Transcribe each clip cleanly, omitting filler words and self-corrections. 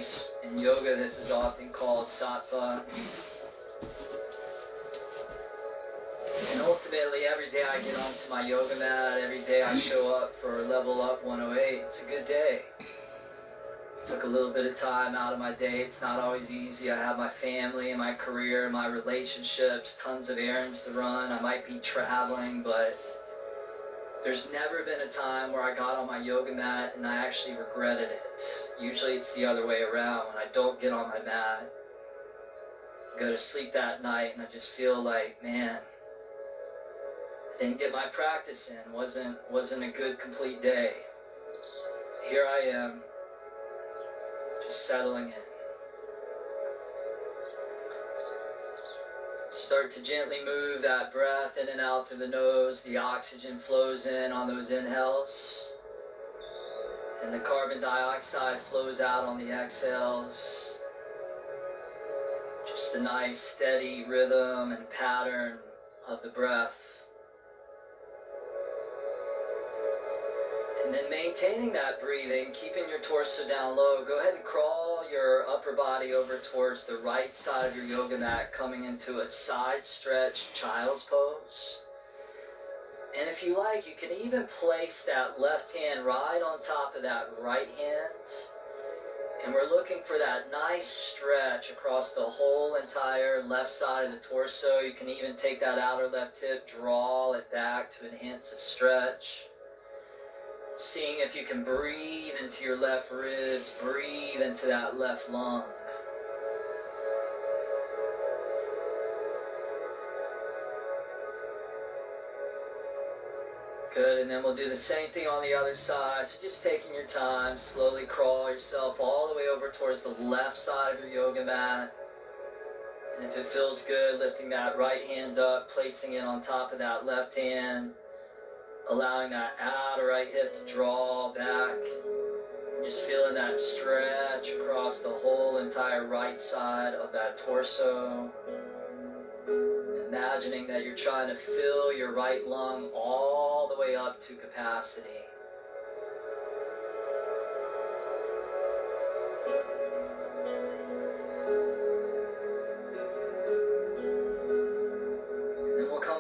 release. In yoga, this is often called sattva. And ultimately, every day I get onto my yoga mat, every day I show up for Level Up 108, it's a good day. Took a little bit of time out of my day. It's not always easy. I have my family and my career, my relationships, tons of errands to run. I might be traveling, but there's never been a time where I got on my yoga mat and I actually regretted it. Usually it's the other way around. When I don't get on my mat, I go to sleep that night and I just feel like, man, I didn't get my practice in. Wasn't a good, complete day. Here I am, just settling in. Start to gently move that breath in and out through the nose. The oxygen flows in on those inhales, and the carbon dioxide flows out on the exhales. Just a nice steady rhythm and pattern of the breath. And then maintaining that breathing, keeping your torso down low, go ahead and crawl your upper body over towards the right side of your yoga mat, coming into a side stretch child's pose. And if you like, you can even place that left hand right on top of that right hand. And we're looking for that nice stretch across the whole entire left side of the torso. You can even take that outer left hip, draw it back to enhance the stretch. Seeing if you can breathe into your left ribs, breathe into that left lung. Good, and then we'll do the same thing on the other side. So just taking your time, slowly crawl yourself all the way over towards the left side of your yoga mat. And if it feels good, lifting that right hand up, placing it on top of that left hand. Allowing that outer right hip to draw back. And just feeling that stretch across the whole entire right side of that torso. Imagining that you're trying to fill your right lung all the way up to capacity.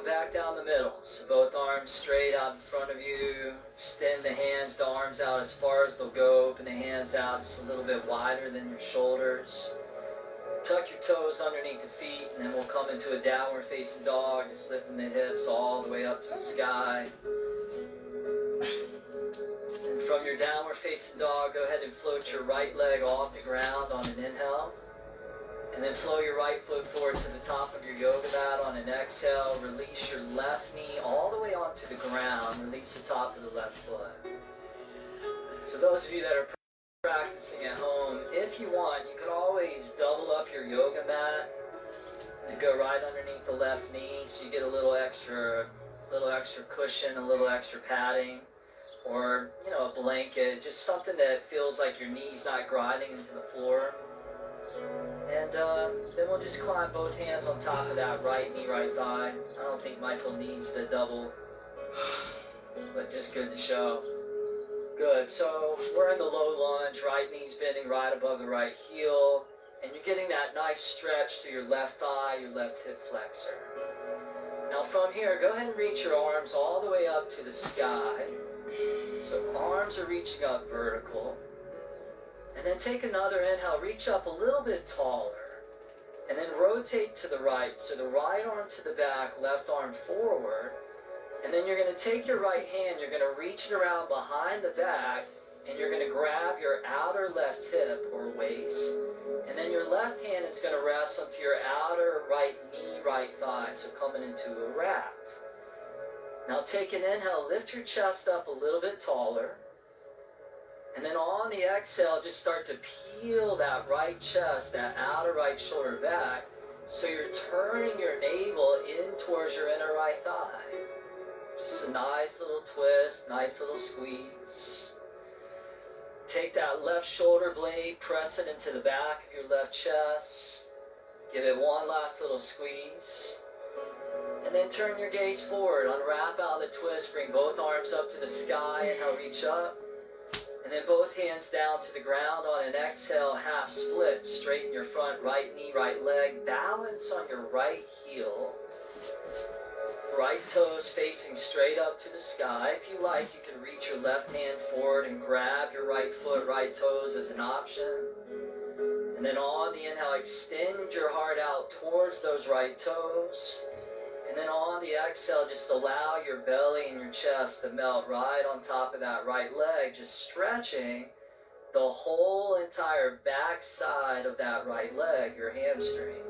Back down the middle, so both arms straight out in front of you. Extend the hands, the arms out as far as they'll go. Open the hands out just a little bit wider than your shoulders. Tuck your toes underneath the feet, and then we'll come into a downward facing dog, just lifting the hips all the way up to the sky. And from your downward facing dog, go ahead and float your right leg off the ground on an inhale. And then flow your right foot forward to the top of your yoga mat on an exhale. Release your left knee all the way onto the ground. Release the top of the left foot. So those of you that are practicing at home, if you want, you could always double up your yoga mat to go right underneath the left knee, so you get a little extra cushion, a little extra padding, or a blanket, just something that feels like your knee's not grinding into the floor. And then we'll just climb both hands on top of that right knee, right thigh. I don't think Michael needs the double, but just good to show. Good, so we're in the low lunge, right knee's bending right above the right heel, and you're getting that nice stretch to your left thigh, your left hip flexor. Now from here, go ahead and reach your arms all the way up to the sky. So arms are reaching up vertical. And then take another inhale, reach up a little bit taller, and then rotate to the right. So the right arm to the back, left arm forward, and then you're going to take your right hand, you're going to reach it around behind the back, and you're going to grab your outer left hip or waist, and then your left hand is going to rest onto your outer right knee, right thigh, so coming into a wrap. Now take an inhale, lift your chest up a little bit taller. And then on the exhale, just start to peel that right chest, that outer right shoulder back, so you're turning your navel in towards your inner right thigh. Just a nice little twist, nice little squeeze. Take that left shoulder blade, press it into the back of your left chest. Give it one last little squeeze. And then turn your gaze forward, unwrap out of the twist, bring both arms up to the sky, inhale, reach up. And And then both hands down to the ground on an exhale, half split. Straighten your front right knee, right leg. Balance on your right heel. Right toes facing straight up to the sky. If you like, you can reach your left hand forward and grab your right foot, right toes as an option. And then on the inhale, extend your heart out towards those right toes. And then on the exhale, just allow your belly and your chest to melt right on top of that right leg, just stretching the whole entire back side of that right leg, your hamstring.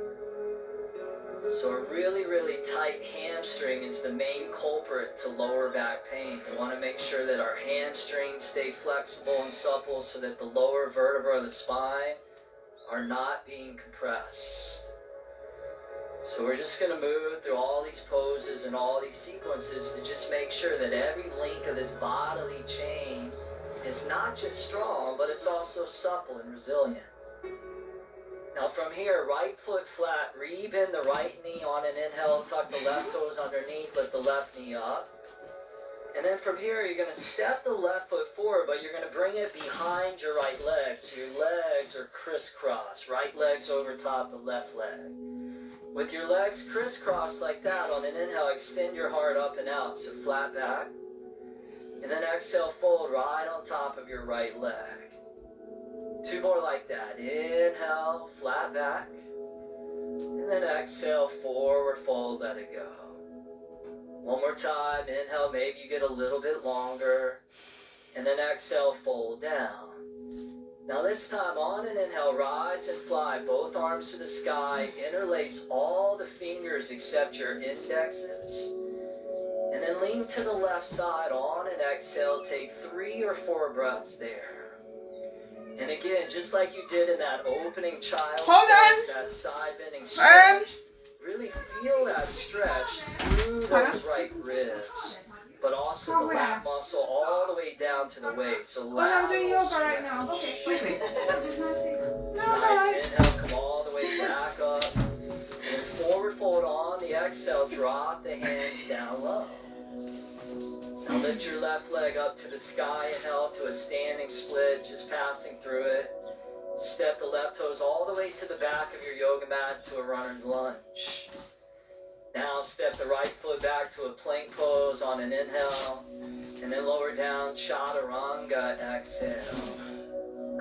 So a really, really tight hamstring is the main culprit to lower back pain. We want to make sure that our hamstrings stay flexible and supple so that the lower vertebrae of the spine are not being compressed. So we're just going to move through all these poses and all these sequences to just make sure that every link of this bodily chain is not just strong, but it's also supple and resilient. Now from here, right foot flat, rebend the right knee on an inhale, tuck the left toes underneath, lift the left knee up. And then from here, you're going to step the left foot forward, but you're going to bring it behind your right leg. So your legs are crisscross, right leg's over top the left leg. With your legs crisscrossed like that, on an inhale, extend your heart up and out, so flat back. And then exhale, fold right on top of your right leg. 2 more like that. Inhale, flat back. And then exhale, forward fold, let it go. 1 more time. Inhale, maybe you get a little bit longer. And then exhale, fold down. Now this time, on an inhale, rise and fly. Both arms to the sky. Interlace all the fingers except your indexes. And then lean to the left side. On an exhale, take 3 or 4 breaths there. And again, just like you did in that opening child pose, that side bending stretch, really feel that stretch through those right ribs, but also the lat muscle all the way down to the waist. So I'm doing yoga stretch. right now. Okay. Nice inhale, come all the way back up. And forward fold on the exhale, drop the hands down low. Now lift your left leg up to the sky, inhale to a standing split, just passing through it. Step the left toes all the way to the back of your yoga mat to a runner's lunge. Now step the right foot back to a plank pose on an inhale, and then lower down, chaturanga, exhale.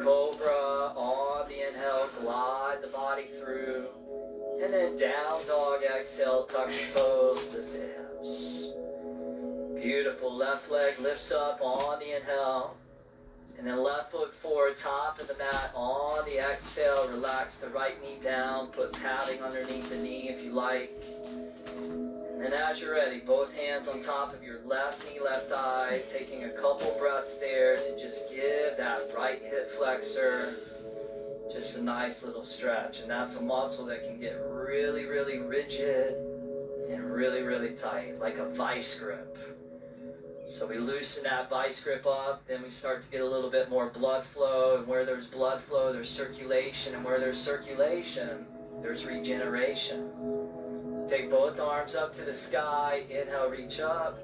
Cobra on the inhale, glide the body through, and then down dog, exhale, tuck the toes, lift the hips. Beautiful. Left leg lifts up on the inhale. And then left foot forward, top of the mat on the exhale. Relax the right knee down. Put padding underneath the knee if you like. And then as you're ready, both hands on top of your left knee, left thigh. Taking a couple breaths there to just give that right hip flexor just a nice little stretch. And that's a muscle that can get really, really rigid and really, really tight, like a vice grip. So we loosen that vice grip up, then we start to get a little bit more blood flow, and where there's blood flow, there's circulation, and where there's circulation, there's regeneration. Take both arms up to the sky, inhale, reach up,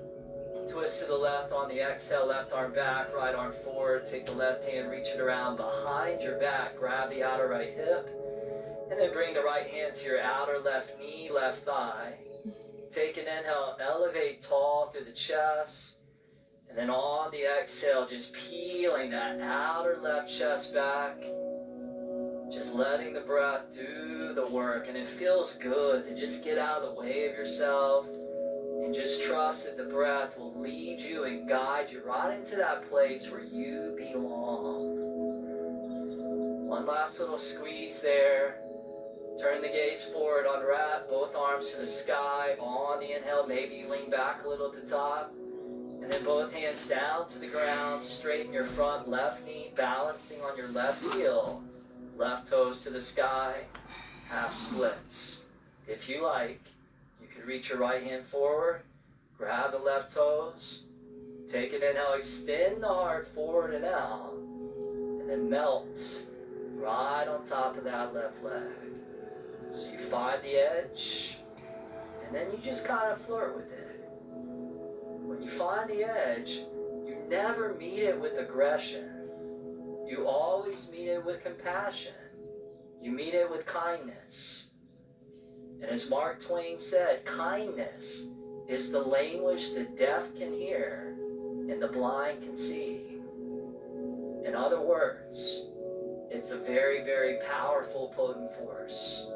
twist to the left on the exhale, left arm back, right arm forward, take the left hand, reach it around behind your back, grab the outer right hip, and then bring the right hand to your outer left knee, left thigh. Take an inhale, elevate tall through the chest. And then on the exhale, just peeling that outer left chest back. Just letting the breath do the work. And it feels good to just get out of the way of yourself. And just trust that the breath will lead you and guide you right into that place where you belong. One last little squeeze there. Turn the gaze forward, unwrap both arms to the sky. On the inhale, maybe you lean back a little at the top. And then both hands down to the ground, straighten your front left knee, balancing on your left heel. Left toes to the sky, half splits. If you like, you can reach your right hand forward, grab the left toes, take an inhale, extend the heart forward and out, and then melt right on top of that left leg. So you find the edge, and then you just kind of flirt with it. When you find the edge, you never meet it with aggression. always meet it with compassion. You meet it with kindness. And as Mark Twain said, kindness is the language the deaf can hear and the blind can see. In other words, it's a very, very powerful, potent force.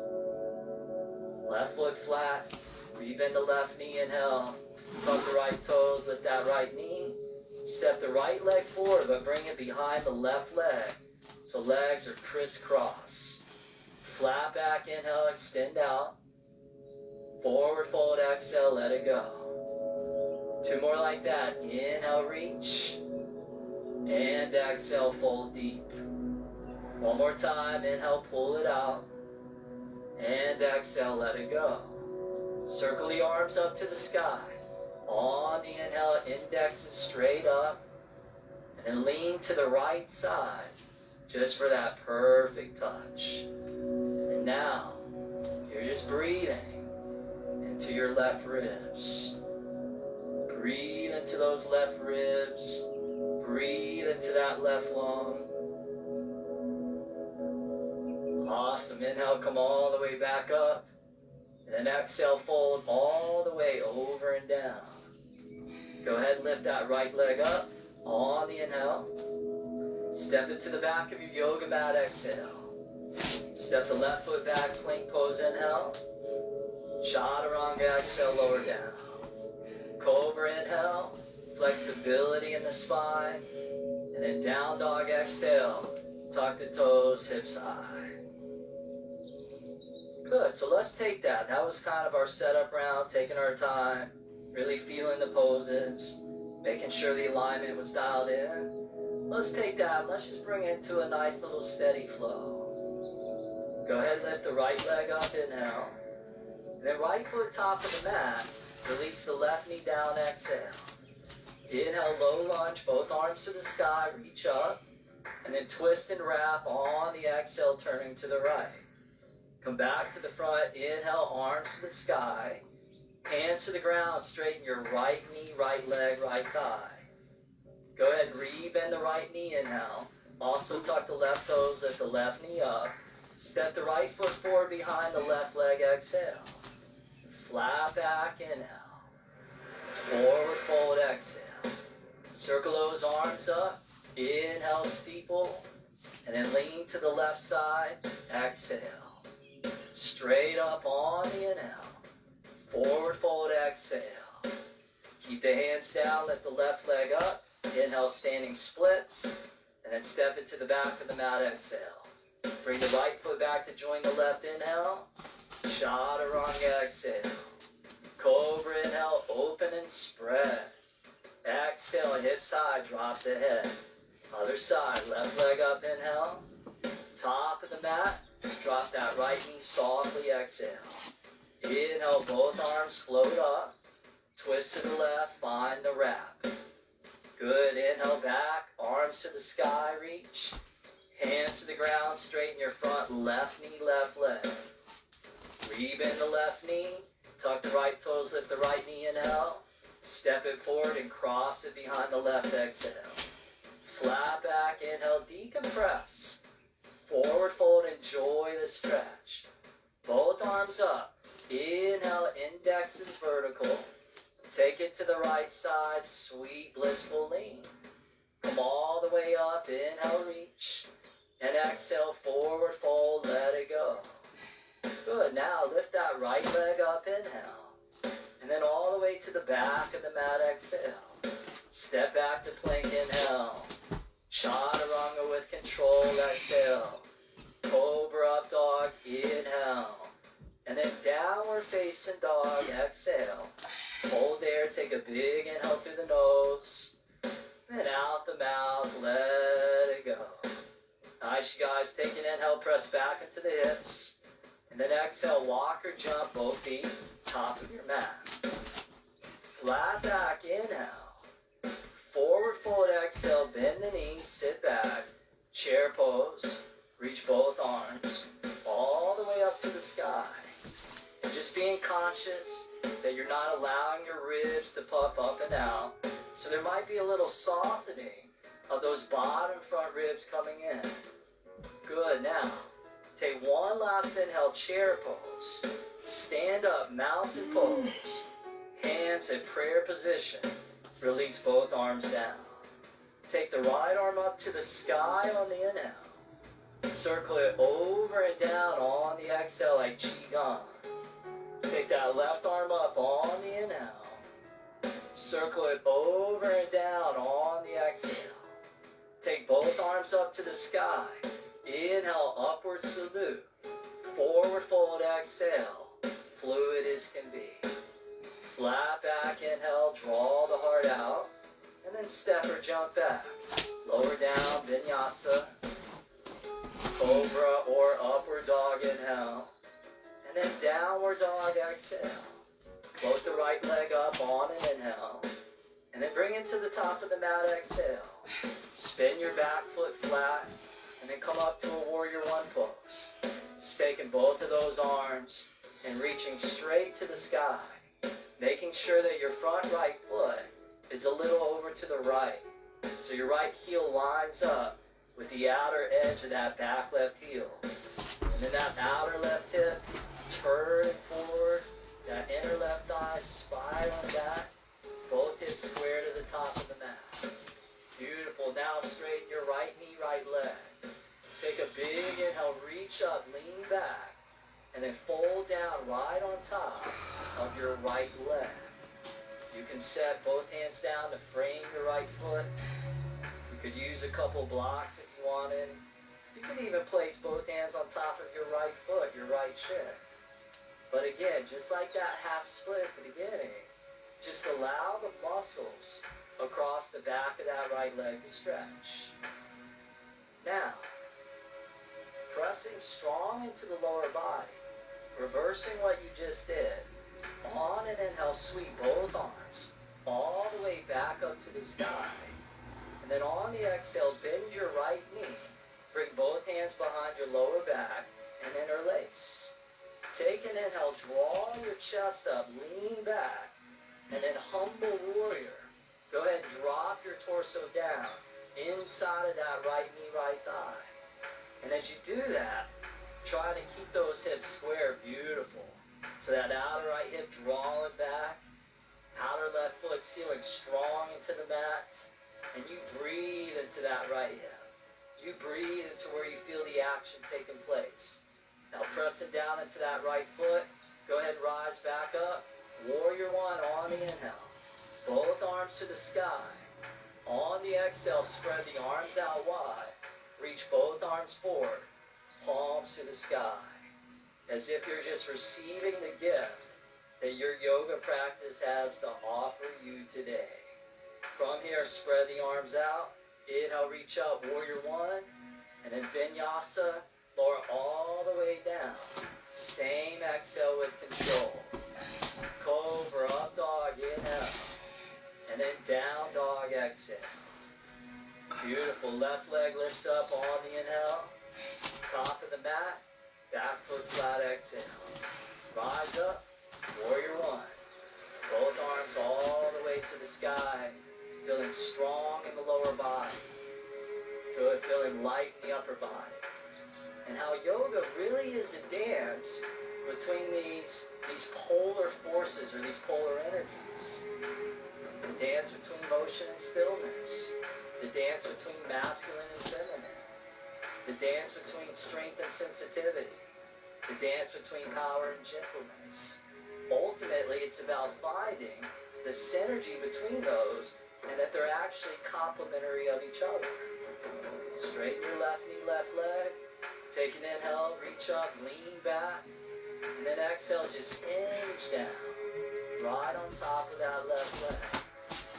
Left foot flat, rebend the left knee, inhale. Tuck the right toes, lift that right knee. Step the right leg forward, but bring it behind the left leg. So legs are crisscross. Flat back, inhale, extend out. Forward fold, exhale, let it go. 2 more like that. Inhale, reach. And exhale, fold deep. 1 more time. Inhale, pull it out. And exhale, let it go. Circle the arms up to the sky. On the inhale, index is straight up. And then lean to the right side. Just for that perfect touch. And now, you're just breathing into your left ribs. Breathe into those left ribs. Breathe into that left lung. Awesome. Inhale, come all the way back up. And then exhale, fold all the way over and down. Go ahead and lift that right leg up on the inhale. Step it to the back of your yoga mat, exhale. Step the left foot back, plank pose, inhale. Chaturanga, exhale, lower down. Cobra, inhale. Flexibility in the spine. And then down dog, exhale. Tuck the toes, hips high. Good, so let's take that. That was kind of our setup round, taking our time, really feeling the poses, making sure the alignment was dialed in. Let's take that, let's just bring it to a nice little steady flow. Go ahead and lift the right leg up, inhale. And then right foot top of the mat, release the left knee down, exhale. Inhale, low lunge, both arms to the sky, reach up. And then twist and wrap on the exhale, turning to the right. Come back to the front, inhale, arms to the sky. Hands to the ground, straighten your right knee, right leg, right thigh. Go ahead, re-bend the right knee, inhale. Also tuck the left toes, lift the left knee up. Step the right foot forward behind the left leg, exhale. Flat back, inhale. Forward fold, exhale. Circle those arms up. Inhale, steeple. And then lean to the left side, exhale. Straight up on the inhale. Forward fold, exhale. Keep the hands down, lift the left leg up. Inhale, standing splits. And then step it to the back of the mat, exhale. Bring the right foot back to join the left, inhale. Chaturanga, exhale. Cobra, inhale, open and spread. Exhale, hips high, drop the head. Other side, left leg up, inhale. Top of the mat. Drop that right knee softly, exhale. Inhale, both arms float up. Twist to the left, find the wrap. Good, inhale back, arms to the sky, reach. Hands to the ground, straighten your front, left knee, left leg. Rebend the left knee, tuck the right toes, lift the right knee, inhale. Step it forward and cross it behind the left, exhale. Flat back, inhale, decompress. Forward fold, enjoy the stretch. Both arms up. Inhale, index is vertical. Take it to the right side, sweet, blissful lean. Come all the way up, inhale, reach. And exhale, forward fold, let it go. Good, now lift that right leg up, inhale. And then all the way to the back of the mat, exhale. Step back to plank, inhale. Chaturanga with control, exhale. Cobra up dog, inhale. And then downward facing dog, exhale. Hold there, take a big inhale through the nose. And out the mouth, let it go. Nice, you guys. Take an inhale, press back into the hips. And then exhale, walk or jump, both feet, top of your mat. Flat back, inhale. Forward fold, exhale, bend the knees, sit back. Chair pose, reach both arms, all the way up to the sky. And just being conscious that you're not allowing your ribs to puff up and out. So there might be a little softening of those bottom front ribs coming in. Good. Now, take one last inhale, chair pose. Stand up, mountain pose. Hands in prayer position. Release both arms down. Take the right arm up to the sky on the inhale. Circle it over and down on the exhale like Qigong. Take that left arm up on the inhale. Circle it over and down on the exhale. Take both arms up to the sky. Inhale, upward salute. Forward fold, exhale. Fluid as can be. Flat back, inhale, draw the heart out. And then step or jump back. Lower down, vinyasa. Cobra or upward dog, inhale. And then downward dog, exhale. Float the right leg up on an inhale. And then bring it to the top of the mat, exhale. Spin your back foot flat. And then come up to a warrior one pose. Just taking both of those arms and reaching straight to the sky. Making sure that your front right foot is a little over to the right. So your right heel lines up with the outer edge of that back left heel. And then that outer left hip turning forward. That inner left thigh spiraling back. Both hips square to the top of the mat. Beautiful. Now straighten your right knee, right leg. Take a big inhale, reach up, lean back. And then fold down right on top of your right leg. You can set both hands down to frame your right foot. You could use a couple blocks if you wanted. You could even place both hands on top of your right foot, your right shin. But again, just like that half split at the beginning, just allow the muscles across the back of that right leg to stretch. Now, pressing strong into the lower body, reversing what you just did. On an inhale, sweep both arms all the way back up to the sky. And then on the exhale, bend your right knee. Bring both hands behind your lower back and interlace. Take an inhale, draw your chest up, lean back, and then humble warrior. Go ahead and drop your torso down inside of that right knee, right thigh. And as you do that, try to keep those hips square, beautiful. So that outer right hip drawing back, outer left foot sealing strong into the mat, and you breathe into that right hip. You breathe into where you feel the action taking place. Now pressing down into that right foot, go ahead and rise back up. Warrior one on the inhale. Both arms to the sky. On the exhale, spread the arms out wide. Reach both arms forward. Palms to the sky. As if you're just receiving the gift that your yoga practice has to offer you today. From here, spread the arms out. Inhale, reach up, warrior one. And then vinyasa, lower all the way down. Same exhale with control. Cobra, up dog, inhale. And then down dog, exhale. Beautiful. Left leg lifts up on the inhale. Top of the mat. Back foot flat, exhale. Rise up, warrior one. Both arms all the way to the sky. Feeling strong in the lower body. Good, feeling light in the upper body. And how yoga really is a dance between these polar forces or these polar energies. The dance between motion and stillness. The dance between masculine and feminine. The dance between strength and sensitivity. The dance between power and gentleness. Ultimately, it's about finding the synergy between those and that they're actually complementary of each other. Straighten your left knee, left leg. Take an inhale, reach up, lean back. And then exhale, just hinge down. Right on top of that left leg.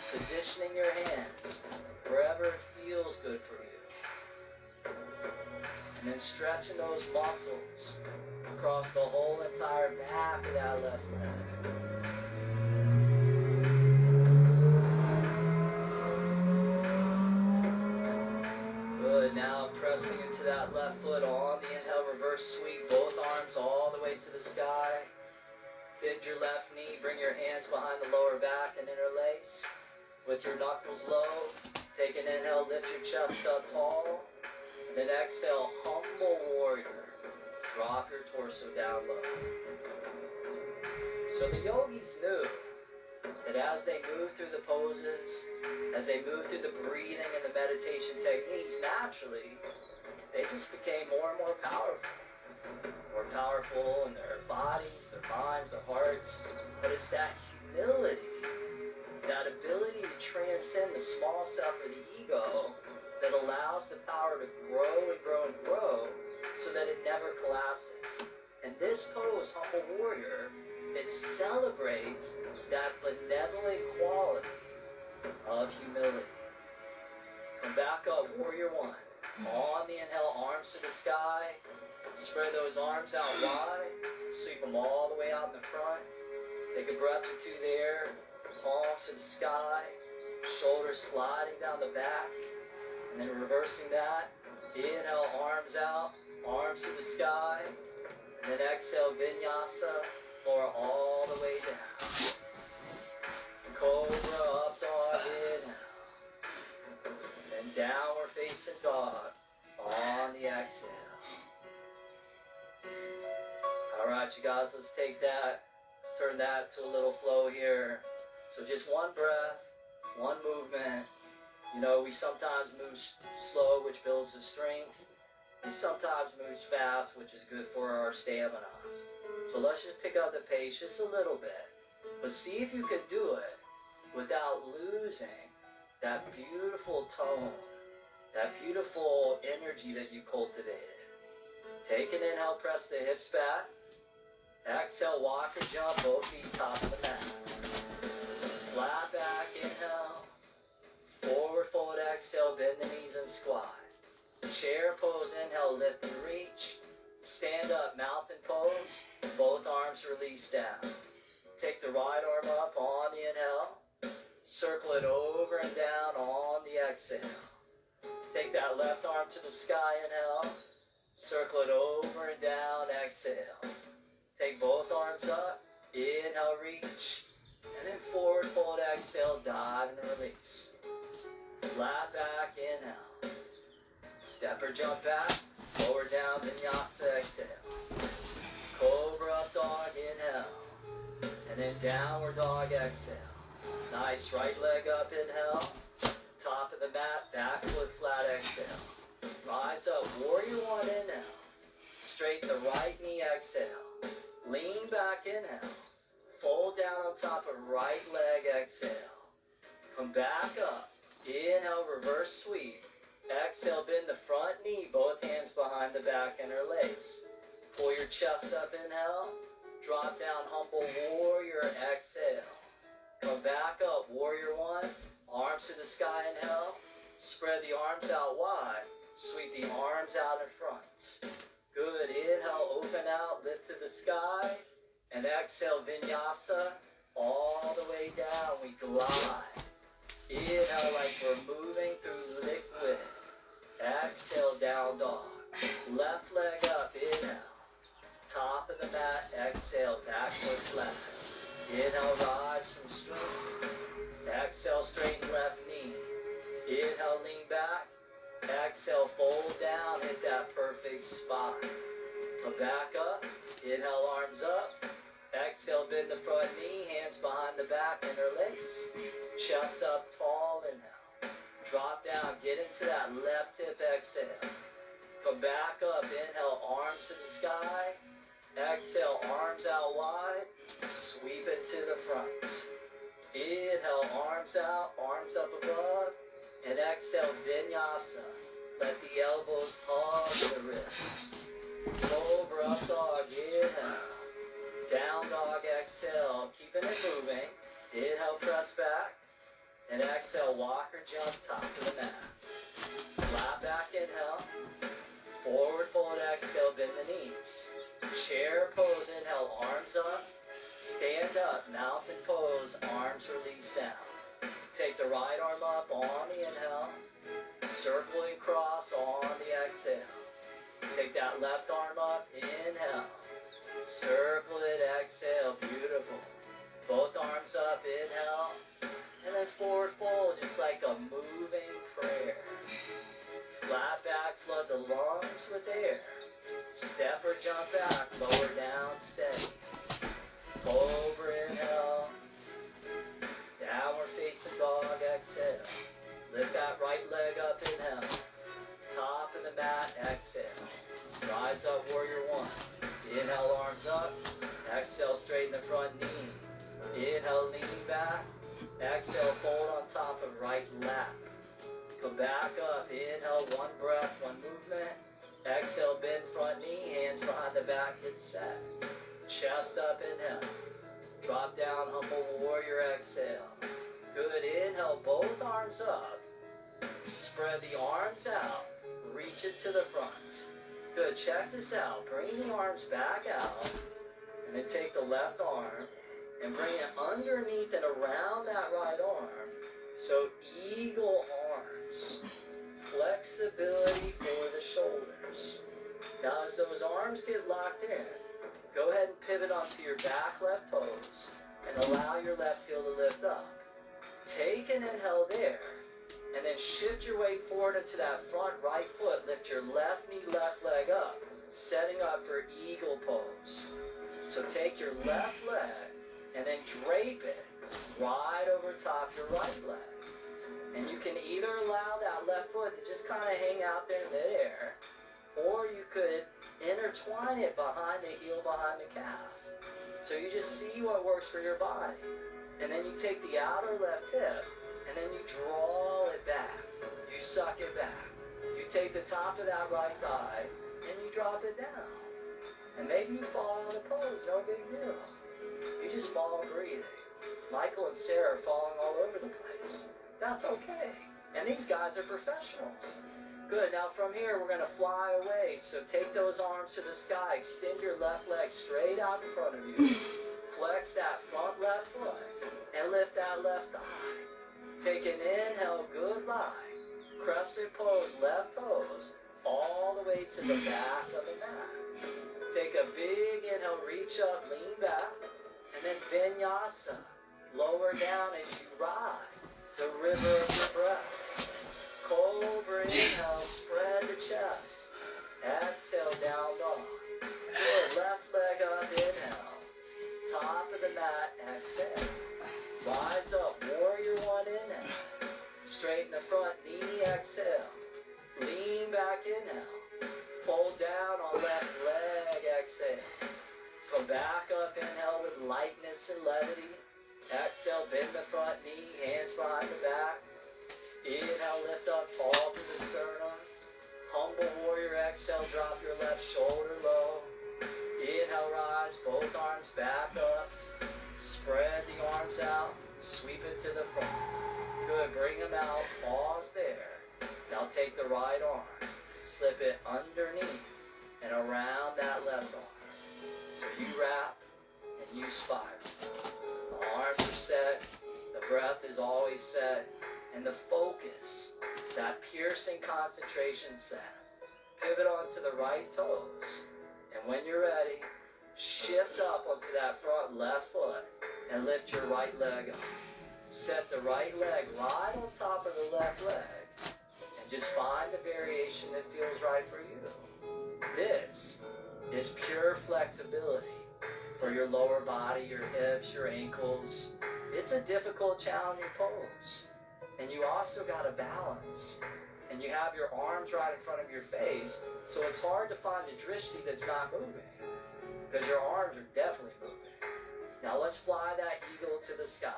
Positioning your hands wherever it feels good for you. And then stretching those muscles across the whole entire back of that left leg. Good. Now pressing into that left foot on the inhale, reverse sweep, both arms all the way to the sky. Bend your left knee, bring your hands behind the lower back and interlace. With your knuckles low, take an inhale, lift your chest up tall. And then exhale, humble warrior. Drop your torso down low. So the yogis knew that as they moved through the poses, as they moved through the breathing and the meditation techniques, naturally, they just became more and more powerful. More powerful in their bodies, their minds, their hearts. But it's that humility, that ability to transcend the small self or the ego that allows the power to grow and grow and grow so that it never collapses. And this pose, Humble Warrior, it celebrates that benevolent quality of humility. Come back up, Warrior One. On the inhale, arms to the sky. Spread those arms out wide. Sweep them all the way out in the front. Take a breath or two there. Palms to the sky. Shoulders sliding down the back. And then reversing that. Inhale, arms out. Arms to the sky. And then exhale, Vinyasa. Lower all the way down. Cobra, up dog, inhale. And downward facing dog on the exhale. Alright, you guys, let's take that. Let's turn that to a little flow here. So just one breath, one movement. You know, we sometimes move slow, which builds the strength. We sometimes move fast, which is good for our stamina. So let's just pick up the pace just a little bit. But see if you can do it without losing that beautiful tone, that beautiful energy that you cultivated. Take an inhale, press the hips back. Exhale, walk or jump, both feet top of the mat. Flat back, inhale. Forward fold, exhale, bend the knees and squat. Chair pose, inhale, lift and reach. Stand up, mountain pose. Both arms release down. Take the right arm up on the inhale. Circle it over and down on the exhale. Take that left arm to the sky, inhale. Circle it over and down, exhale. Take both arms up, inhale, reach. And then forward fold, exhale, dive and release. Flat back, inhale. Step or jump back, forward down, Vinyasa, exhale. Cobra up dog, inhale. And then downward dog, exhale. Nice, right leg up, inhale. Top of the mat, back foot flat, exhale. Rise up, Warrior One, inhale. Straighten the right knee, exhale. Lean back, inhale. Fold down on top of right leg, exhale. Come back up. Inhale, reverse sweep. Exhale, bend the front knee, both hands behind the back interlace. Pull your chest up, inhale. Drop down, Humble Warrior, exhale. Come back up, Warrior One. Arms to the sky, inhale. Spread the arms out wide. Sweep the arms out in front. Good. Inhale, open out, lift to the sky. And exhale, Vinyasa. All the way down, we glide. Inhale like we're moving through liquid. Exhale, down dog. Left leg up, inhale. Top of the mat, exhale, back foot flat. Inhale, rise from strength. Exhale, straighten left knee. Inhale, lean back. Exhale, fold down, hit that perfect spot. Come back up. Inhale, arms up. Exhale, bend the front knee, hands behind the back, interlace. Chest up tall, inhale. Drop down, get into that left hip, exhale. Come back up, inhale, arms to the sky. Exhale, arms out wide. Sweep it to the front. Inhale, arms out, arms up above. And exhale, Vinyasa. Let the elbows hug the ribs. Cobra up dog, inhale. Down dog, exhale. Keeping it moving. Inhale, press back. And exhale, walk or jump, top of the mat. Flat back, inhale. Forward fold, exhale, bend the knees. Chair pose, inhale, arms up. Stand up, mountain pose, arms release down. Take the right arm up on the inhale. Circle and cross on the exhale. Take that left arm up, inhale. Circle it, exhale, beautiful. Both arms up, inhale. And then forward fold, just like a moving prayer. Flat back, flood the lungs with air. Step or jump back, lower down, steady. Cobra, inhale. Downward facing dog, exhale. Lift that right leg up, inhale. Top of the mat, exhale. Rise up, warrior one. Inhale, arms up. Exhale, straighten the front knee. Inhale, lean back. Exhale, fold on top of right lap. Come back up. Inhale, one breath, one movement. Exhale, bend front knee, hands behind the back, hit set. Chest up, inhale. Drop down, humble warrior, exhale. Good, inhale, both arms up. Spread the arms out. Reach it to the front. Good, check this out. Bring the arms back out. And then take the left arm and bring it underneath and around that right arm. So eagle arms. Flexibility for the shoulders. Now as those arms get locked in, go ahead and pivot onto your back left toes and allow your left heel to lift up. Take an inhale there, and then shift your weight forward into that front right foot. Lift your left knee, left leg up, setting up for eagle pose. So take your left leg and then drape it right over top your right leg. And you can either allow that left foot to just kind of hang out there in midair, or you could intertwine it behind the heel, behind the calf. So you just see what works for your body. And then you take the outer left hip, and then you draw it back. You suck it back. You take the top of that right thigh, and you drop it down. And maybe you fall out of pose, no big deal. You just fall breathing. Michael and Sarah are falling all over the place. That's okay. And these guys are professionals. Good, now from here we're going to fly away. So take those arms to the sky. Extend your left leg straight out in front of you. Flex that front left foot and lift that left thigh. Take an inhale, good line. Crescent pose, left toes, all the way to the back of the mat. Take a big inhale, reach up, lean back, and then vinyasa. Lower down as you ride the river of your breath. Cobra, inhale, spread the chest. Exhale, down dog. Good, left leg up, inhale. Top of the mat, exhale. Rise up, warrior one, inhale. Straighten the front knee, exhale. Lean back, inhale. Fold down on left leg, exhale. Come back up, inhale with lightness and levity. Exhale, bend the front knee, hands behind the back. Inhale, lift up, tall through the sternum. Humble warrior, exhale, drop your left shoulder low. Inhale, rise, both arms back up. Spread the arms out, sweep it to the front. Good, bring them out, pause there. Now take the right arm, slip it underneath and around that left arm. So you wrap and you spiral. The arms are set, the breath is always set, and the focus, that piercing concentration set. Pivot onto the right toes, and when you're ready, shift up onto that front left foot and lift your right leg up. Set the right leg right on top of the left leg, and just find the variation that feels right for you. This is pure flexibility for your lower body, your hips, your ankles. It's a difficult, challenging pose. And you also got to balance. And you have your arms right in front of your face, so it's hard to find the drishti that's not moving, because your arms are definitely moving. Now let's fly that eagle to the sky.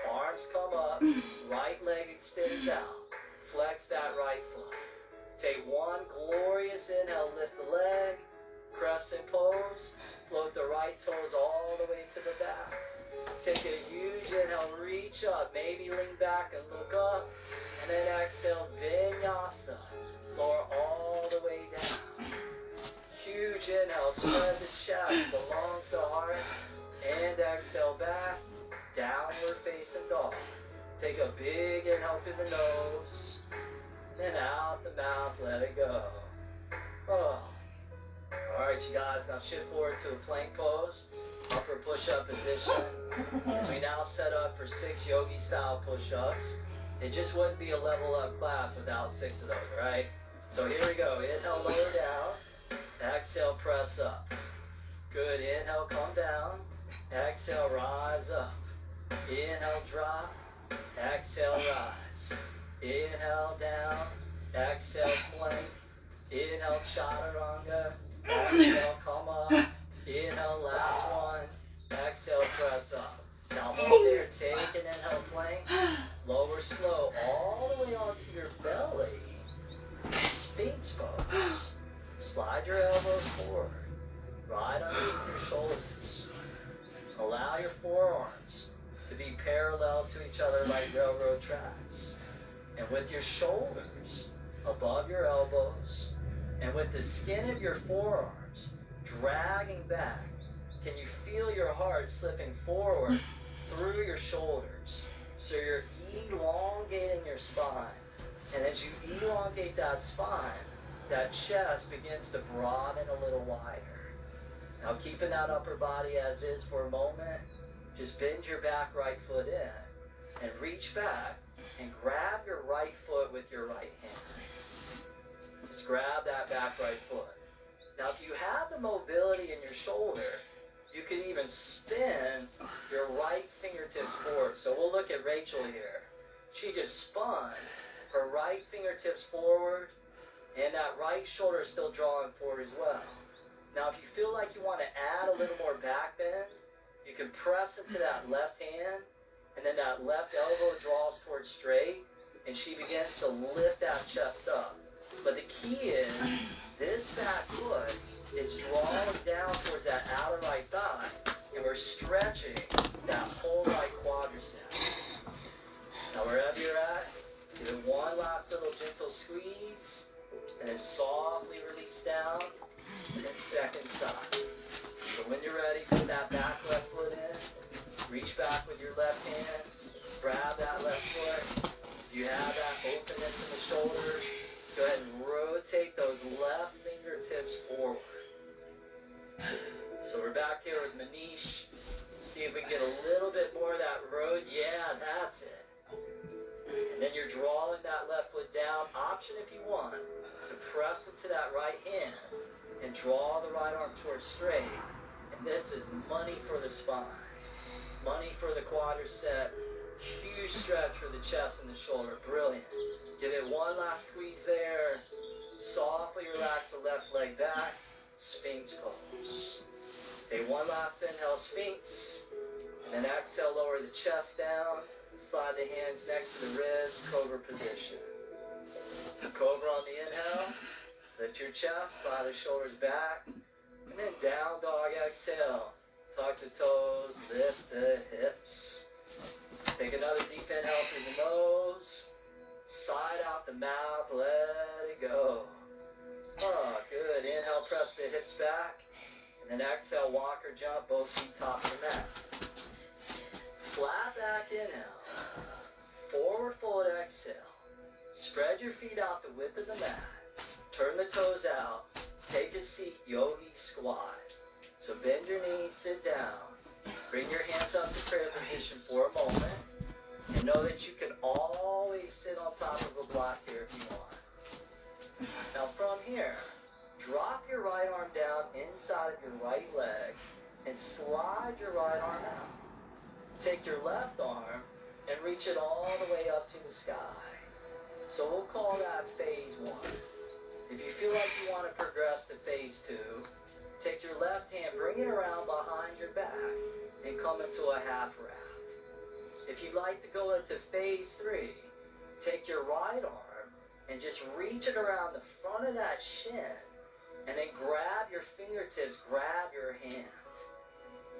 Arms come up, right leg extends out. Flex that right foot. Take one glorious inhale, lift the leg. Crescent pose, float the right toes all the way to the back. Take a huge inhale, reach up, maybe lean back and look up, and then exhale, vinyasa, lower all the way down. Huge inhale, spread the chest, the lungs, the heart, and exhale back, downward facing dog. Take a big inhale through the nose, and out the mouth, let it go. Oh. Alright, you guys, now shift forward to a plank pose, upper push-up position. As we now set up for 6 yogi-style push-ups. It just wouldn't be a level-up class without 6 of those, right? So here we go. Inhale, lower down. Exhale, press up. Good. Inhale, come down. Exhale, rise up. Inhale, drop. Exhale, rise. Inhale, down. Exhale, plank. Inhale, chaturanga. Exhale, come up. Inhale, last one. Exhale, press up. Now hold there. Take an inhale, plank. Lower slow all the way onto your belly. Sphinx pose. Slide your elbows forward. Right underneath your shoulders. Allow your forearms to be parallel to each other like railroad tracks. And with your shoulders above your elbows, and with the skin of your forearms dragging back, can you feel your heart slipping forward through your shoulders? So you're elongating your spine. And as you elongate that spine, that chest begins to broaden a little wider. Now keeping that upper body as is for a moment, just bend your back right foot in and reach back and grab your right foot with your right hand. Just grab that back right foot. Now if you have the mobility in your shoulder, you can even spin your right fingertips forward. So we'll look at Rachel here. She just spun her right fingertips forward, and that right shoulder is still drawing forward as well. Now if you feel like you want to add a little more back bend, you can press into that left hand, and then that left elbow draws towards straight, and she begins to lift that chest up. But the key is, this back foot is drawing down towards that outer right thigh, and we're stretching that whole right quadricep. Now wherever you're at, give it one last little gentle squeeze, and then softly release down, and then second side. So when you're ready, put that back left foot in, reach back with your left hand, grab that left foot. If you have that openness in the shoulders, go ahead and rotate those left fingertips forward. So we're back here with Manish. See if we can get a little bit more of that road. Yeah, that's it. And then you're drawing that left foot down. Option if you want to press into that right hand and draw the right arm towards straight. And this is money for the spine, money for the quadricep, huge stretch for the chest and the shoulder. Brilliant. Give it one last squeeze there. Softly relax the left leg back. Sphinx pose. Okay, one last inhale, Sphinx. And then exhale, lower the chest down. Slide the hands next to the ribs, cobra position. Cobra on the inhale. Lift your chest, slide the shoulders back. And then down dog, exhale. Tuck the toes, lift the hips. Take another deep inhale through the nose. Side out the mouth, let it go. Oh, good. Inhale, press the hips back. And then exhale, walk or jump, both feet top of the mat. Flat back inhale. Forward fold exhale. Spread your feet out the width of the mat. Turn the toes out. Take a seat, yogi squat. So bend your knees, sit down. Bring your hands up to prayer position for a moment. And know that you can always sit on top of a block here if you want. Now from here, drop your right arm down inside of your right leg and slide your right arm out. Take your left arm and reach it all the way up to the sky. So we'll call that phase 1. If you feel like you want to progress to phase 2, take your left hand, bring it around behind your back, and come into a half wrap. If you'd like to go into phase 3, take your right arm and just reach it around the front of that shin, and then grab your fingertips, grab your hand.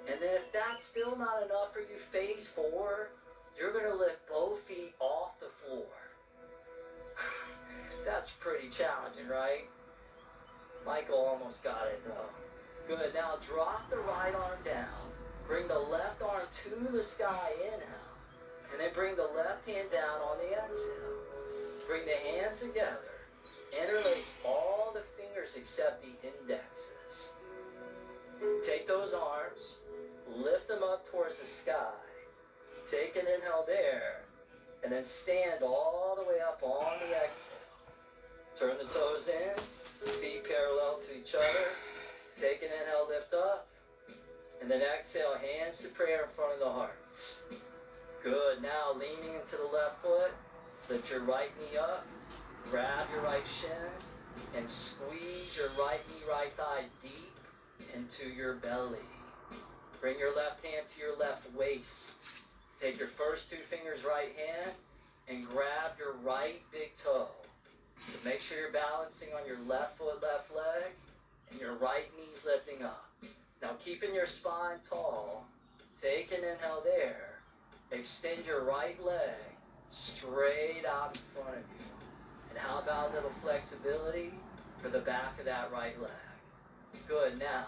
And then if that's still not enough for you, phase 4, you're going to lift both feet off the floor. That's pretty challenging, right? Michael almost got it, though. Good. Now drop the right arm down. Bring the left arm to the sky, inhale. And then bring the left hand down on the exhale. Bring the hands together. Interlace all the fingers except the indexes. Take those arms. Lift them up towards the sky. Take an inhale there. And then stand all the way up on the exhale. Turn the toes in, feet parallel to each other. Take an inhale, lift up. And then exhale, hands to prayer in front of the heart. Good. Now leaning into the left foot, lift your right knee up, grab your right shin, and squeeze your right knee, right thigh deep into your belly. Bring your left hand to your left waist. Take your first two fingers right hand and grab your right big toe. So make sure you're balancing on your left foot, left leg, and your right knee's lifting up. Now keeping your spine tall, take an inhale there. Extend your right leg straight out in front of you. And how about a little flexibility for the back of that right leg? Good. Now,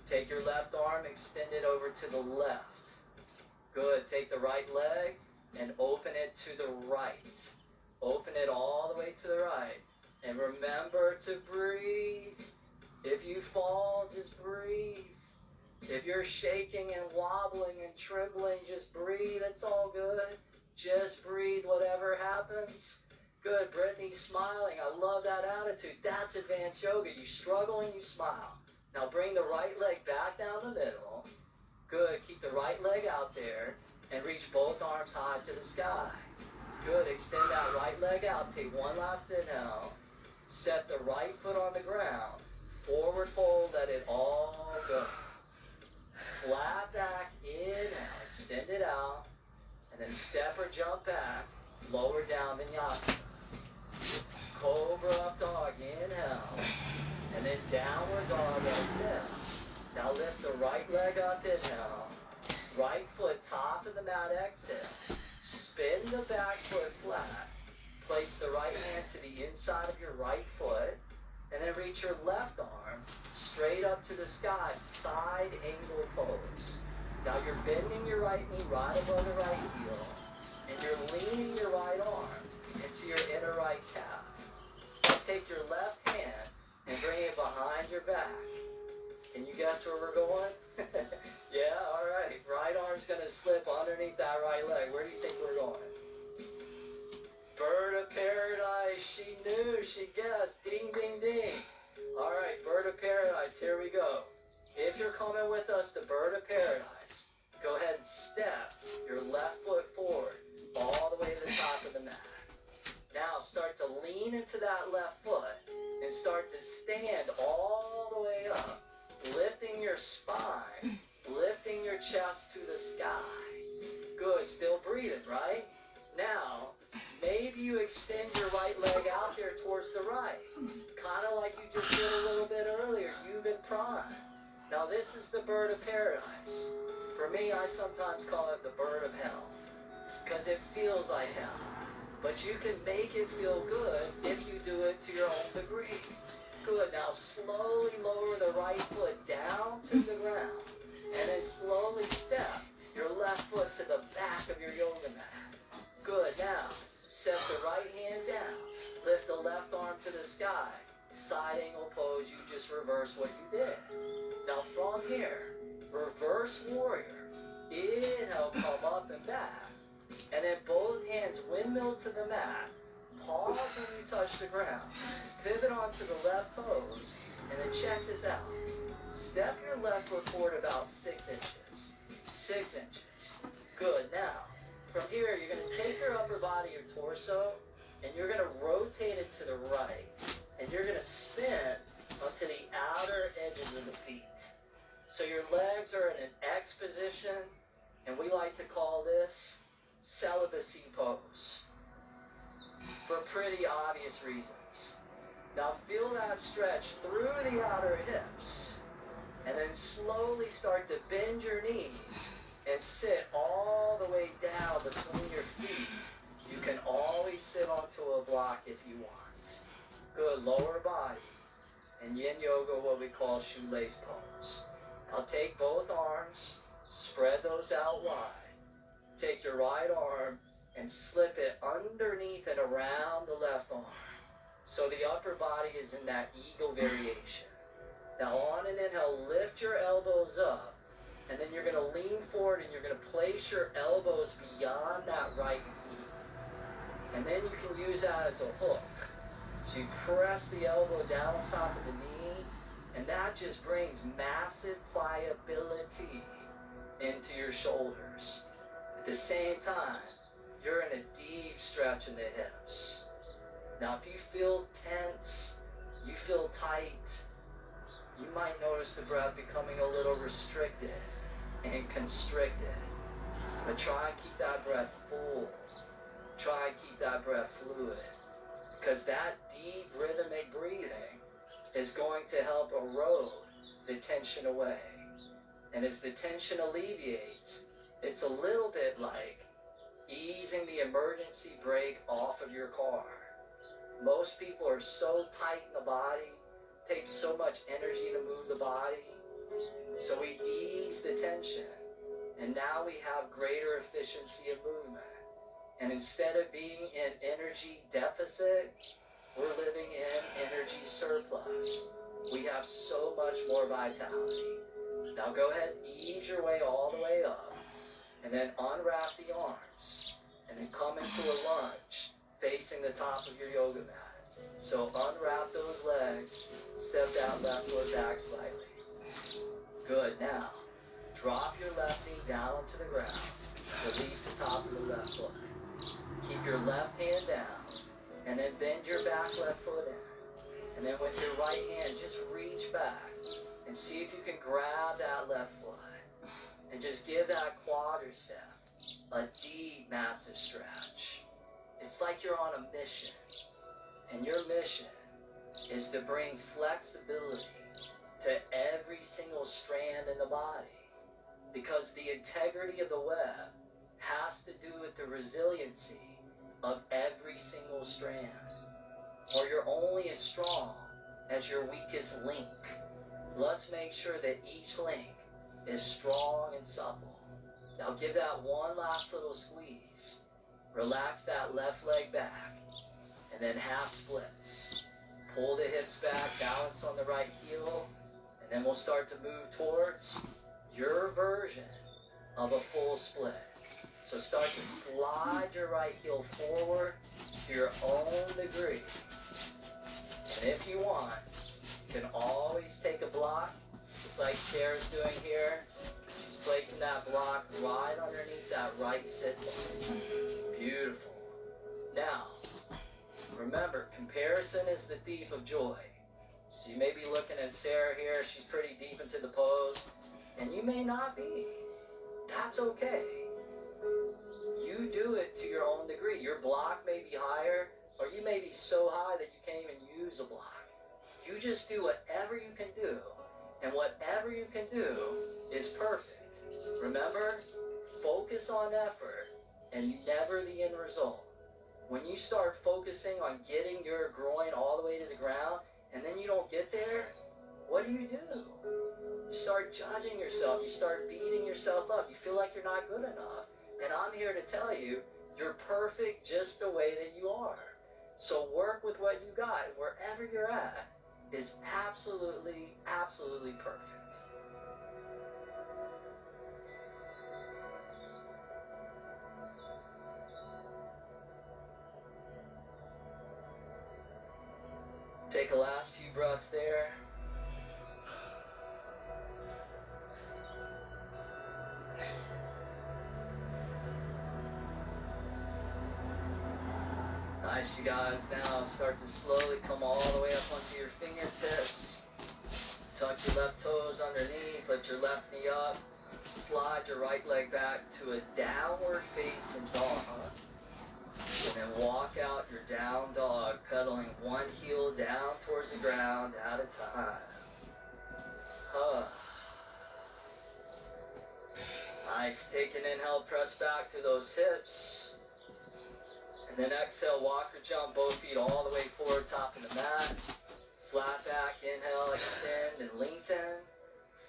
take your left arm, extend it over to the left. Good. Take the right leg and open it to the right. Open it all the way to the right. And remember to breathe. If you fall, just breathe. If you're shaking and wobbling and trembling, just breathe. It's all good. Just breathe, whatever happens. Good. Brittany's smiling. I love that attitude. That's advanced yoga. You struggle and you smile. Now bring the right leg back down the middle. Good. Keep the right leg out there and reach both arms high to the sky. Good. Extend that right leg out. Take one last inhale. Set the right foot on the ground. Forward fold. Let it all go. Flat back, inhale, extend it out, and then step or jump back, lower down vinyasa. Cobra up dog, inhale, and then downward dog, exhale. Now lift the right leg up, inhale, right foot top of the mat, exhale. Spin the back foot flat, place the right hand to the inside of your right foot, and then reach your left arm straight up to the sky, side angle pose. Now you're bending your right knee right above the right heel, and you're leaning your right arm into your inner right calf. Now take your left hand and bring it behind your back. Can you guess where we're going? Yeah, all right. Right arm's going to slip underneath that right leg. Where do you think we're going? Bird of paradise. She knew. She guessed. Ding, ding, ding. All right, bird of paradise. Here we go. If you're coming with us to bird of paradise, go ahead and step your left foot forward all the way to the top of the mat. Now start to lean into that left foot and start to stand all the way up, lifting your spine, lifting your chest to the sky. Good. Still breathing, right? Now, maybe you extend your right leg out there towards the right, kind of like you just did a little bit earlier. You've been primed. Now this is the bird of paradise. For me, I sometimes call it the bird of hell, because it feels like hell. But you can make it feel good if you do it to your own degree. Good. Now slowly lower the right foot down to the ground, and then slowly step your left foot to the back of your yoga mat. Good. Now, set the right hand down. Lift the left arm to the sky. Side angle pose, you just reverse what you did. Now from here, reverse warrior. Inhale, come up and back. And then both hands windmill to the mat. Pause when you touch the ground. Pivot onto the left toes. And then check this out. Step your left foot forward about 6 inches. 6 inches. Good. Now, from here, you're going to take your upper body, your torso, and you're going to rotate it to the right. And you're going to spin onto the outer edges of the feet. So your legs are in an X position, and we like to call this celibacy pose, for pretty obvious reasons. Now feel that stretch through the outer hips, and then slowly start to bend your knees and sit all the way down between your feet. You can always sit onto a block if you want. Good. Lower body. And yin yoga, what we call shoelace pose. Now take both arms, spread those out wide. Take your right arm and slip it underneath and around the left arm. So the upper body is in that eagle variation. Now on an inhale, lift your elbows up. And then you're going to lean forward and you're going to place your elbows beyond that right knee. And then you can use that as a hook. So you press the elbow down on top of the knee, and that just brings massive pliability into your shoulders. At the same time, you're in a deep stretch in the hips. Now, if you feel tense, you feel tight, you might notice the breath becoming a little restricted and constricted. But try and keep that breath full. Try and keep that breath fluid. Because that deep rhythmic breathing is going to help erode the tension away. And as the tension alleviates, it's a little bit like easing the emergency brake off of your car. Most people are so tight in the body, takes so much energy to move the body. So we ease the tension, and now we have greater efficiency of movement. And instead of being in energy deficit, we're living in energy surplus. We have so much more vitality. Now go ahead and ease your way all the way up, and then unwrap the arms, and then come into a lunge facing the top of your yoga mat. So unwrap those legs, step that left foot back slightly. Good. Now, drop your left knee down onto the ground. Release the top of the left foot. Keep your left hand down, and then bend your back left foot in. And then with your right hand, just reach back and see if you can grab that left foot. And just give that quadricep a deep, massive stretch. It's like you're on a mission. And your mission is to bring flexibility to every single strand in the body. Because the integrity of the web has to do with the resiliency of every single strand. Or you're only as strong as your weakest link. Let's make sure that each link is strong and supple. Now give that one last little squeeze. Relax that left leg back. And then half splits. Pull the hips back, balance on the right heel, and then we'll start to move towards your version of a full split. So start to slide your right heel forward to your own degree. And if you want, you can always take a block, just like Sarah's doing here. She's placing that block right underneath that right sit bone. Beautiful. Now, remember, comparison is the thief of joy. So you may be looking at Sarah here, she's pretty deep into the pose, and you may not be. That's okay. You do it to your own degree. Your block may be higher, or you may be so high that you can't even use a block. You just do whatever you can do, and whatever you can do is perfect. Remember, focus on effort and never the end result. When you start focusing on getting your groin all the way to the ground, and then you don't get there, what do? You start judging yourself. You start beating yourself up. You feel like you're not good enough. And I'm here to tell you, you're perfect just the way that you are. So work with what you got. Wherever you're at is absolutely, absolutely perfect. Take a last few breaths there. Nice, you guys. Now start to slowly come all the way up onto your fingertips. Tuck your left toes underneath. Lift your left knee up. Slide your right leg back to a downward facing dog. And then walk out your down dog, pedaling one heel down towards the ground at a time. Nice. Take an inhale, press back to those hips. And then exhale, walk or jump both feet all the way forward, top of the mat. Flat back, inhale, extend and lengthen.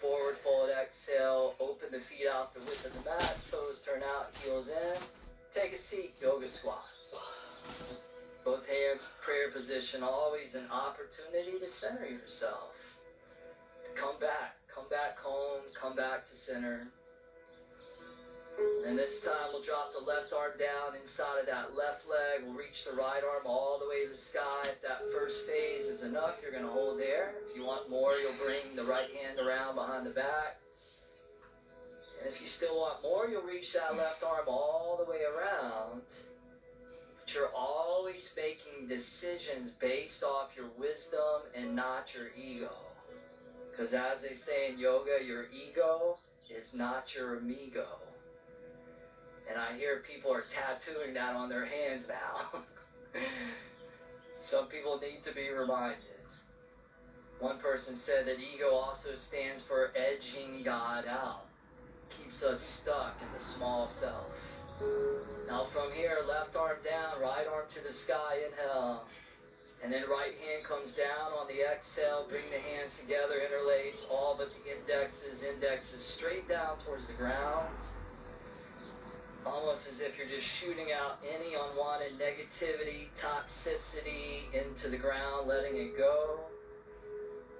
Forward fold, exhale, open the feet out the width of the mat. Toes turn out, heels in. Take a seat, yoga squat. Both hands, prayer position, always an opportunity to center yourself. Come back home, come back to center. And this time we'll drop the left arm down inside of that left leg. We'll reach the right arm all the way to the sky. If that first phase is enough, you're going to hold there. If you want more, you'll bring the right hand around behind the back. And if you still want more, you'll reach that left arm all the way around. But you're always making decisions based off your wisdom and not your ego. Because as they say in yoga, your ego is not your amigo. And I hear people are tattooing that on their hands now. Some people need to be reminded. One person said that ego also stands for edging God out. Keeps us stuck in the small self. Now from here, left arm down, right arm to the sky, inhale. And then right hand comes down on the exhale. Bring the hands together, interlace all but the indexes straight down towards the ground. Almost as if you're just shooting out any unwanted negativity, toxicity into the ground, letting it go.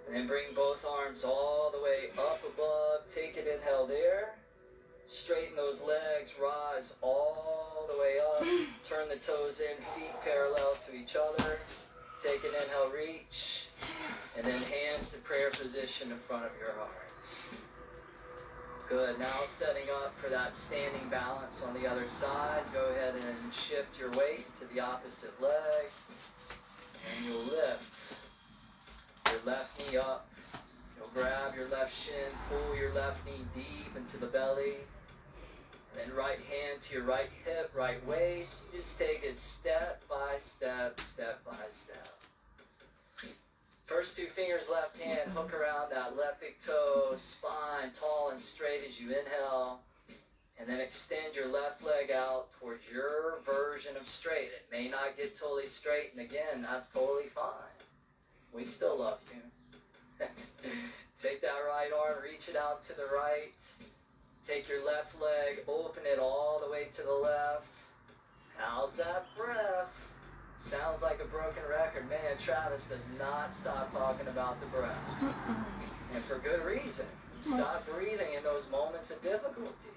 And then bring both arms all the way up above. Take an inhale there. Straighten those legs, rise all the way up. Turn the toes in, feet parallel to each other. Take an inhale, reach. And then hands to prayer position in front of your heart. Good. Now setting up for that standing balance on the other side. Go ahead and shift your weight to the opposite leg. And you'll lift your left knee up. You'll grab your left shin, pull your left knee deep into the belly. And then right hand to your right hip, right waist. You just take it step by step, step by step. First two fingers, left hand, hook around that left big toe, spine tall and straight as you inhale. And then extend your left leg out towards your version of straight. It may not get totally straight, and again, that's totally fine. We still love you. Take that right arm, reach it out to the right. Take your left leg, open it all the way to the left. How's that breath? Sounds like a broken record. Man, Travis does not stop talking about the breath. And for good reason. Stop breathing in those moments of difficulty.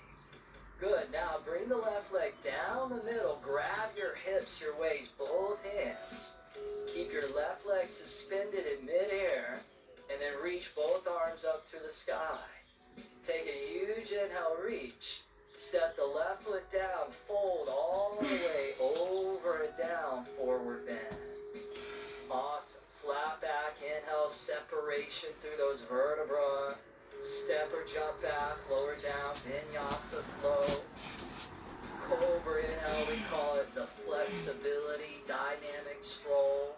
Good. Now bring the left leg down the middle. Grab your hips, your waist, both hands. Keep your left leg suspended in midair. And then reach both arms up to the sky. Take a huge inhale, reach. Set the left foot down, fold all the way over and down, forward bend. Awesome. Flat back, inhale, separation through those vertebrae. Step or jump back, lower down, vinyasa flow. Cobra inhale, we call it the flexibility, dynamic stroll.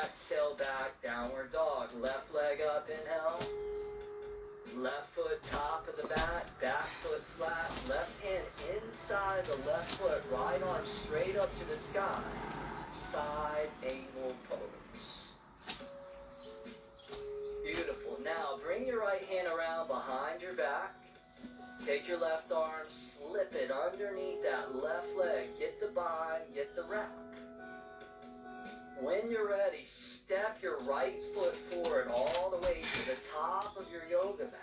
Exhale back, downward dog. Left leg up, inhale. Left foot top of the mat, back foot flat, left hand inside the left foot, right arm straight up to the sky, side angle pose. Beautiful. Now bring your right hand around behind your back, take your left arm, slip it underneath that left leg, get the bind, get the wrap. When you're ready, step your right foot forward all the way to the top of your yoga mat.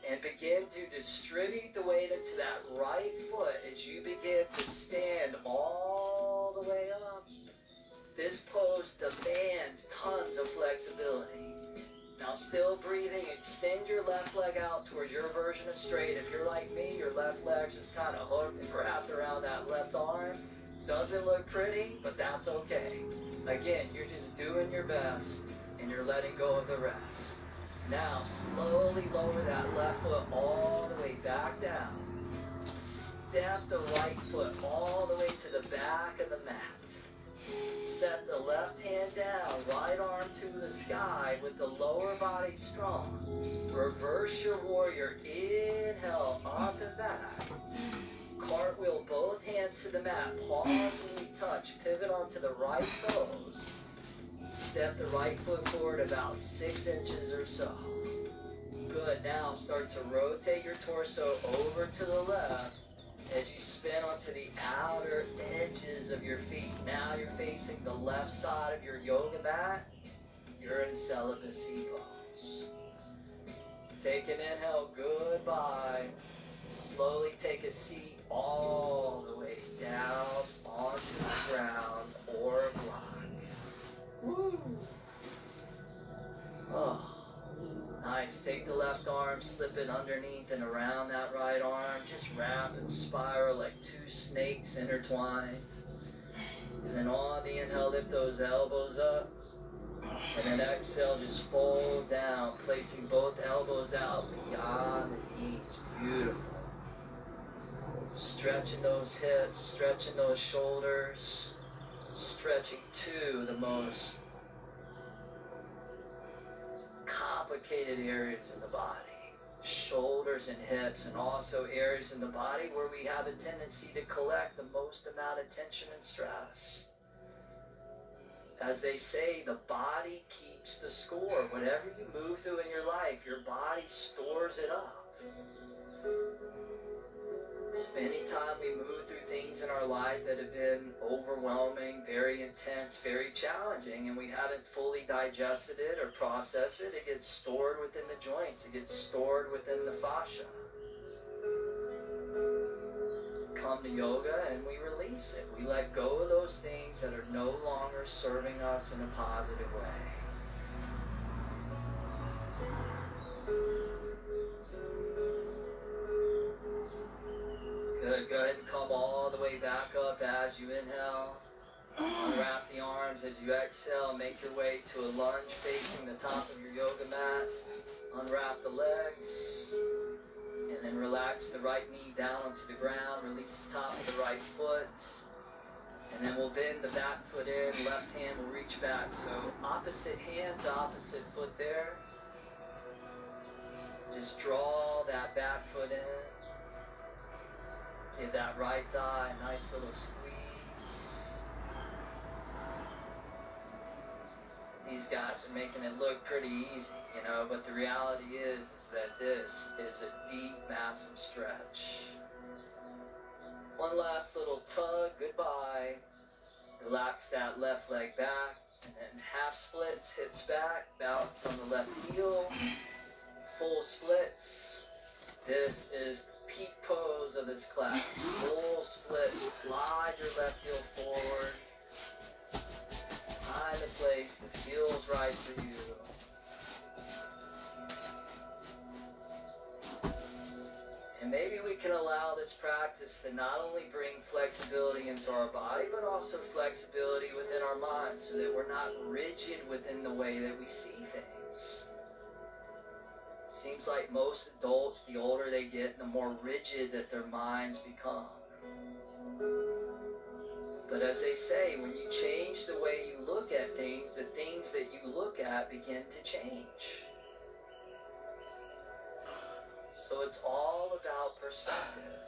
And begin to distribute the weight into that right foot as you begin to stand all the way up. This pose demands tons of flexibility. Now still breathing, extend your left leg out towards your version of straight. If you're like me, your left leg's just kind of hooked and wrapped around that left arm. Doesn't look pretty, but that's okay. Again, you're just doing your best and you're letting go of the rest. Now, slowly lower that left foot all the way back down. Step the right foot all the way to the back of the mat. Set the left hand down, right arm to the sky with the lower body strong. Reverse your warrior. Inhale, up and back. Cartwheel both hands to the mat. Pause when we touch. Pivot onto the right toes. Step the right foot forward about 6 inches or so. Good. Now start to rotate your torso over to the left as you spin onto the outer edges of your feet. Now you're facing the left side of your yoga mat. You're in celibacy pose. Take an inhale. Goodbye. Slowly take a seat all the way down onto the ground or a block. Woo! Oh, nice. Take the left arm, slip it underneath and around that right arm. Just wrap and spiral like two snakes intertwined. And then on the inhale, lift those elbows up. And then exhale, just fold down, placing both elbows out beyond the knees. Beautiful. Stretching those hips, stretching those shoulders, stretching to the most complicated areas in the body. Shoulders and hips, and also areas in the body where we have a tendency to collect the most amount of tension and stress. As they say, the body keeps the score. Whatever you move through in your life, your body stores it up. Many times we move through things in our life that have been overwhelming, very intense, very challenging, and we haven't fully digested it or processed it. It gets stored within the joints. It gets stored within the fascia. Come to yoga and we release it. We let go of those things that are no longer serving us in a positive way. Good. Go ahead and come all the way back up as you inhale. Unwrap the arms as you exhale. Make your way to a lunge facing the top of your yoga mat. Unwrap the legs. And then relax the right knee down onto the ground. Release the top of the right foot. And then we'll bend the back foot in. Left hand will reach back. So opposite hand to opposite foot there. Just draw that back foot in. Give that right thigh a nice little squeeze. These guys are making it look pretty easy, you know, but the reality is that this is a deep, massive stretch. One last little tug, goodbye. Relax that left leg back, and then half splits, hips back, balance on the left heel, full splits. This is peak pose of this class. Full split. Slide your left heel forward. Find a place that feels right for you. And maybe we can allow this practice to not only bring flexibility into our body, but also flexibility within our minds so that we're not rigid within the way that we see things. Seems like most adults, the older they get, the more rigid that their minds become. But as they say, when you change the way you look at things, the things that you look at begin to change. So it's all about perspective.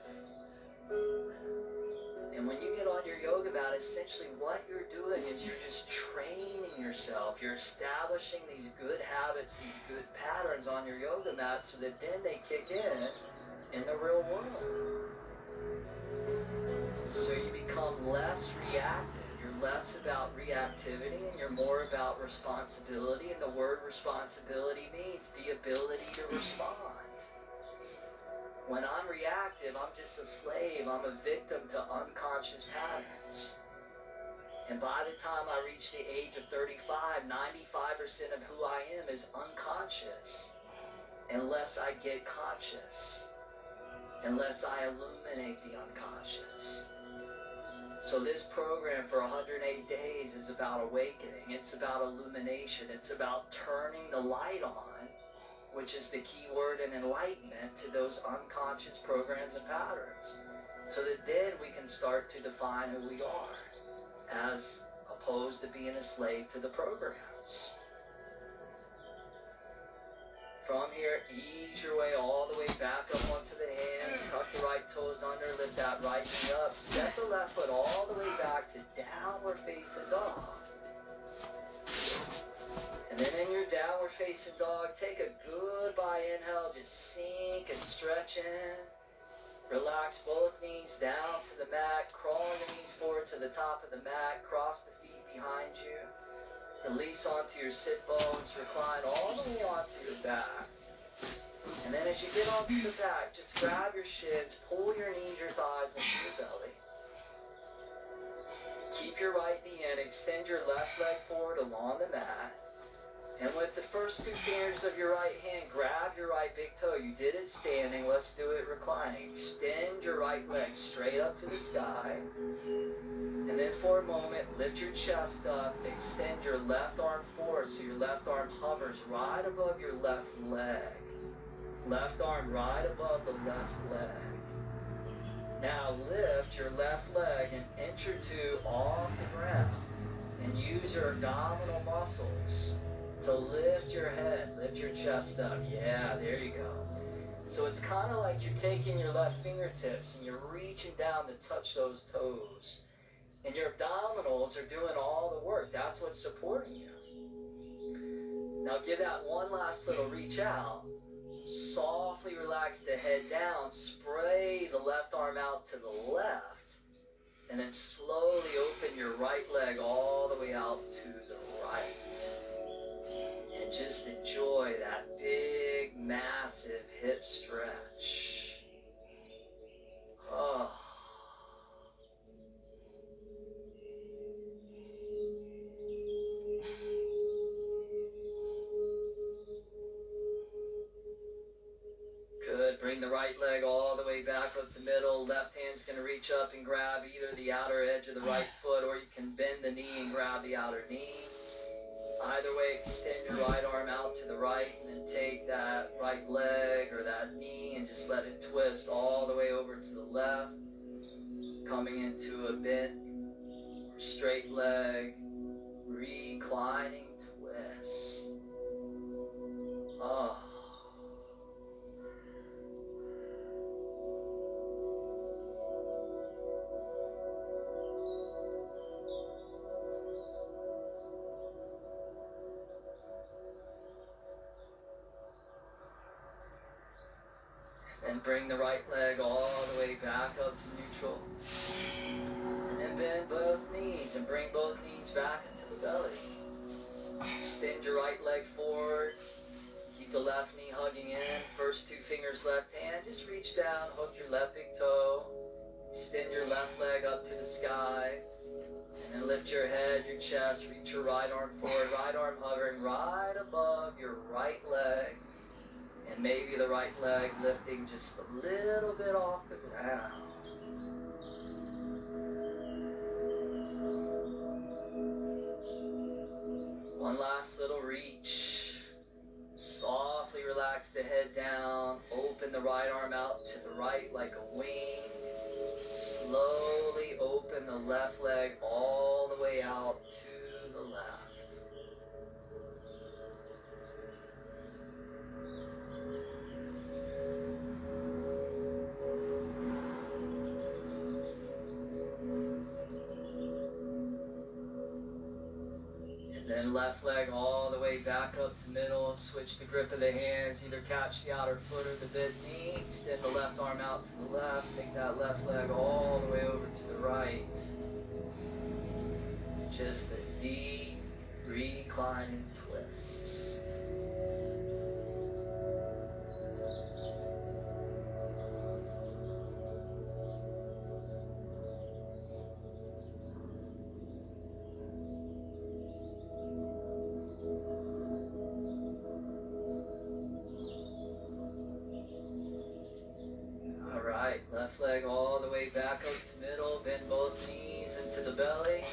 And when you get on your yoga mat, essentially what you're doing is you're just training yourself. You're establishing these good habits, these good patterns on your yoga mat so that then they kick in the real world. So you become less reactive. You're less about reactivity and you're more about responsibility. And the word responsibility means the ability to respond. When I'm reactive, I'm just a slave. I'm a victim to unconscious patterns. And by the time I reach the age of 35, 95% of who I am is unconscious. Unless I get conscious. Unless I illuminate the unconscious. So this program for 108 days is about awakening. It's about illumination. It's about turning the light on, which is the key word in enlightenment, to those unconscious programs and patterns. So that then we can start to define who we are, as opposed to being a slave to the programs. From here, ease your way all the way back up onto the hands, tuck the right toes under, lift that right knee up, step the left foot all the way back to downward facing dog. And then in your downward facing dog, take a goodbye inhale, just sink and stretch in. Relax both knees down to the mat, crawl your knees forward to the top of the mat, cross the feet behind you. Release onto your sit bones, recline all the way onto your back. And then then as you get onto the back, just grab your shins, pull your knees, your thighs into your belly. Keep your right knee in, extend your left leg forward along the mat. And with the first two fingers of your right hand, grab your right big toe. You did it standing, let's do it reclining. Extend your right leg straight up to the sky. And then for a moment, lift your chest up, extend your left arm forward so your left arm hovers right above your left leg. Left arm right above the left leg. Now lift your left leg an inch or two off the ground and use your abdominal muscles to lift your head, lift your chest up. Yeah, there you go. So it's kind of like you're taking your left fingertips and you're reaching down to touch those toes. And your abdominals are doing all the work. That's what's supporting you. Now give that one last little reach out. Softly relax the head down. Spray the left arm out to the left. And then slowly open your right leg all the way out to the right. And just enjoy that big, massive hip stretch. Oh. Good. Bring the right leg all the way back up to middle. Left hand's going to reach up and grab either the outer edge of the right foot, or you can bend the knee and grab the outer knee. Either way, extend your right arm out to the right and then take that right leg or that knee and just let it twist all the way over to the left. Coming into a bent, straight leg, reclining twist. Oh. And bring the right leg all the way back up to neutral. And then bend both knees and bring both knees back into the belly. Extend your right leg forward. Keep the left knee hugging in. First two fingers left hand. Just reach down, hook your left big toe. Extend your left leg up to the sky. And then lift your head, your chest. Reach your right arm forward. Right arm hovering right above your right leg. And maybe the right leg lifting just a little bit off the ground. One last little reach. Softly relax the head down. Open the right arm out to the right like a wing. Slowly open the left leg all the way out to the left. Then left leg all the way back up to middle. Switch the grip of the hands. Either catch the outer foot or the bent knee. Extend the left arm out to the left. Take that left leg all the way over to the right. Just a deep reclining twist. Left leg all the way back up to middle. Bend both knees into the belly.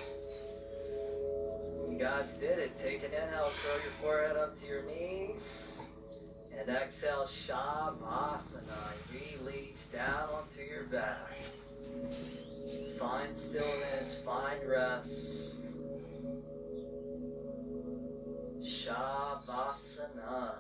You guys did it. Take an inhale, throw your forehead up to your knees. And exhale, Shavasana. Release down onto your back. Find stillness, find rest. Shavasana.